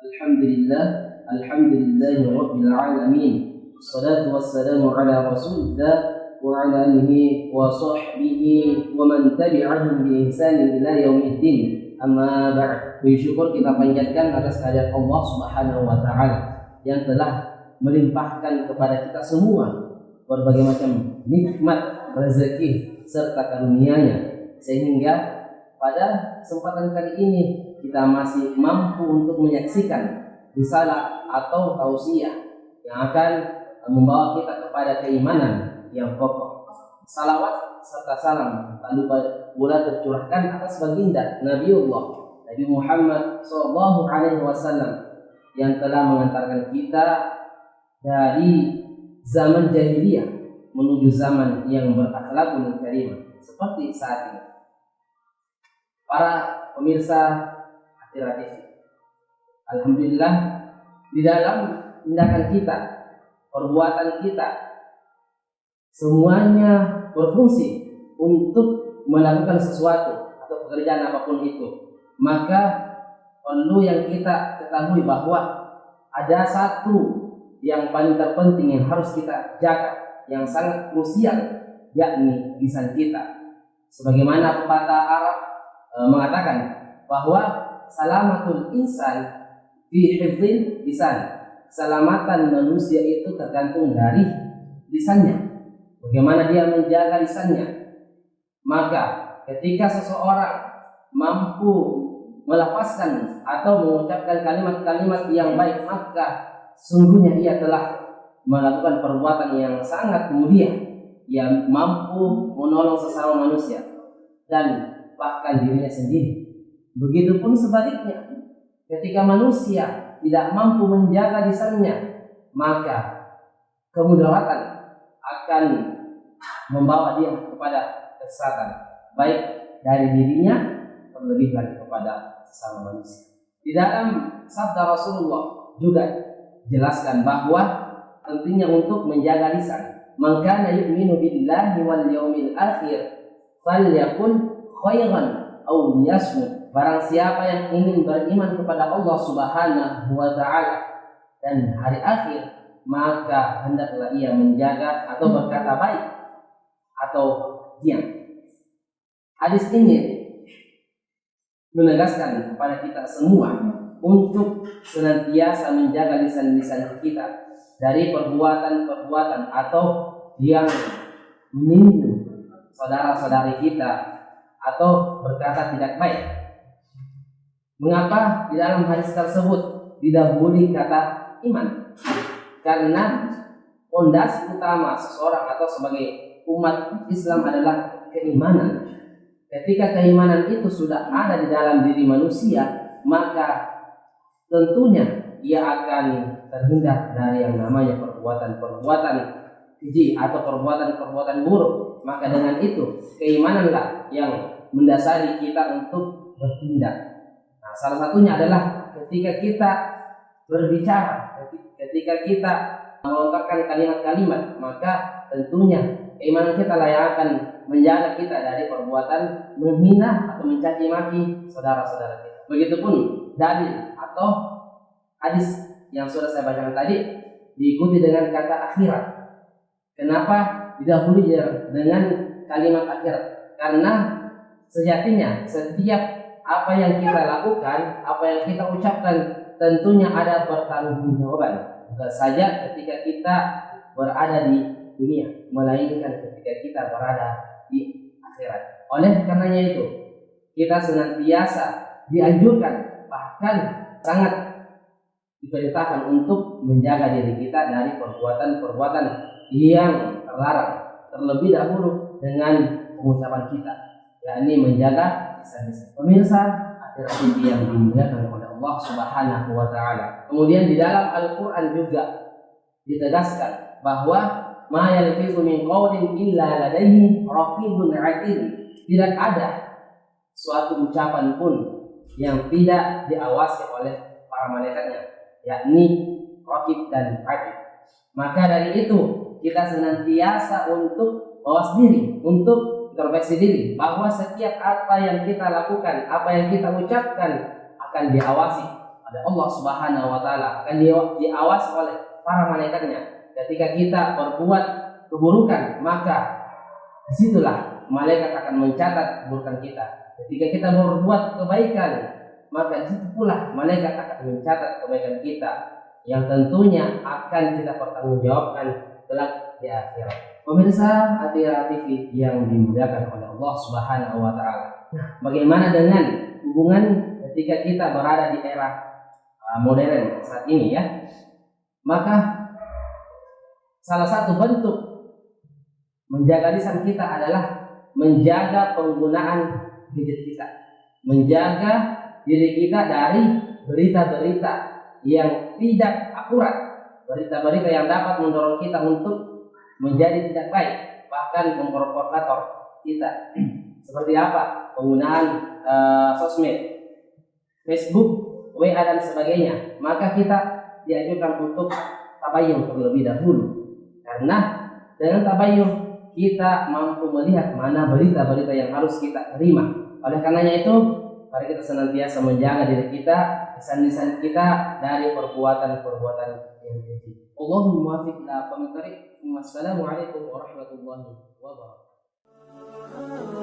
Alhamdulillah, alhamdulillahirabbil alamin. Wassalatu wassalamu ala Rasulillah wa ala alihi wa sahbihi wa man tabi'ahum bi ihsan ila yaumiddin. Amma ba'd. Bersyukur kita panjatkan atas kehadirat Allah Subhanahu wa taala yang telah melimpahkan kepada kita semua berbagai macam nikmat, rezeki serta karunia-Nya, sehingga pada kesempatan kali ini kita masih mampu untuk menyaksikan risalah atau tausiah yang akan membawa kita kepada keimanan yang kokoh. Salawat serta salam tak lupa pula tercurahkan atas baginda Nabiullah Nabi Muhammad SAW yang telah mengantarkan kita dari zaman jahiliyah menuju zaman yang berakhlakul karimah seperti saat ini. Para pemirsa Athira TV, alhamdulillah, di dalam tindakan kita, perbuatan kita, semuanya berfungsi untuk melakukan sesuatu atau pekerjaan apapun itu. Maka perlu yang kita ketahui bahwa ada satu yang paling terpenting yang harus kita jaga, yang sangat krusial, yakni lisan kita. Sebagaimana pepatah Arab mengatakan bahwa salamatul insan fi hifdzil lisan. Keselamatan manusia itu tergantung dari lisannya. Bagaimana dia menjaga lisannya. Maka ketika seseorang mampu melafazkan atau mengucapkan kalimat-kalimat yang baik, maka sungguhnya ia telah melakukan perbuatan yang sangat mulia, yang mampu menolong sesama manusia dan bahkan dirinya sendiri. Begitupun sebaliknya, ketika manusia tidak mampu menjaga lisannya, maka kemudaratan akan membawa dia kepada kesesatan, baik dari dirinya terlebih lagi kepada sesama manusia. Di dalam sabda Rasulullah juga jelaskan bahwa pentingnya untuk menjaga lisan. Man kana yu'minu billahi wal yaumil akhir falyakul khairan aw liyasmut. Barang siapa yang ingin beriman kepada Allah Subhanahu wa taala dan hari akhir, maka hendaklah ia menjaga atau berkata baik atau diam. Hadis ini menegaskan kepada kita semua untuk senantiasa menjaga lisan-lisan kita dari perbuatan-perbuatan atau yang menyinggung saudara-saudari kita atau berkata tidak baik. Mengapa di dalam hadis tersebut didahului kata iman? Karena pondasi utama seseorang atau sebagai umat Islam adalah keimanan. Ketika keimanan itu sudah ada di dalam diri manusia, maka tentunya ia akan terhindar dari yang namanya perbuatan-perbuatan keji atau perbuatan-perbuatan buruk. Maka dengan itu keimananlah yang mendasari kita untuk bertindak. Nah, salah satunya adalah ketika kita berbicara, ketika kita melontarkan kalimat-kalimat, maka tentunya keimanan kita lah yang akan menjaga kita dari perbuatan menghina atau mencaci maki saudara-saudara kita. Begitupun dalil atau hadis yang sudah saya bacakan tadi diikuti dengan kata akhirat. Kenapa didahului dengan kalimat akhirat? Karena sejatinya setiap apa yang kita lakukan, apa yang kita ucapkan, tentunya ada pertanggungjawaban. Bukan saja ketika kita berada di dunia, melainkan ketika kita berada di akhirat. Oleh karenanya itu, kita senantiasa dianjurkan, bahkan sangat diperintahkan untuk menjaga diri kita dari perbuatan-perbuatan yang terlarang. Terlebih dahulu dengan pengucapan kita, yakni menjaga lisan-lisan. Pemirsa Athira TV yang dimuliakan oleh Allah Subhanahu wa taala. Kemudian di dalam Al-Qur'an juga ditegaskan bahwa ma yalfizu min qawlin illa ladaihi raqibun 'atid. Tidak ada suatu ucapan pun yang tidak diawasi oleh para malaikatnya, yakni raqib dan 'atid. Maka dari itu kita senantiasa untuk mawas diri, untuk introspeksi diri, bahwa setiap apa yang kita lakukan, apa yang kita ucapkan akan diawasi oleh Allah Subhanahu wa taala, akan diawasi oleh para malaikatnya. Ketika kita berbuat keburukan, maka disitulah malaikat akan mencatat keburukan kita. Ketika kita berbuat kebaikan, maka disitu pula malaikat akan mencatat kebaikan kita, yang tentunya akan kita pertanggungjawabkan kelak di akhirat. Pemirsa Atira TV yang dimuliakan oleh Allah Subhanahu wa taala. Nah, bagaimana dengan hubungan ketika kita berada di era modern saat ini ya? Maka salah satu bentuk menjaga lisan kita adalah menjaga penggunaan gadget kita, menjaga diri kita dari berita-berita yang tidak akurat, berita-berita yang dapat mendorong kita untuk menjadi tidak baik, bahkan memprovokator kita. Seperti apa? Penggunaan sosmed, Facebook, WA dan sebagainya. Maka kita dianjurkan untuk tabayyun terlebih dahulu, karena dengan tabayyun kita mampu melihat mana berita-berita yang harus kita terima. Oleh karenanya itu, mari kita senantiasa menjaga diri kita, lisan-lisan kita dari perbuatan-perbuatan yang keji. Allahumma muwaffiq ila aqwamit thariq. Wassalamualaikum warahmatullahi wabarakatuh.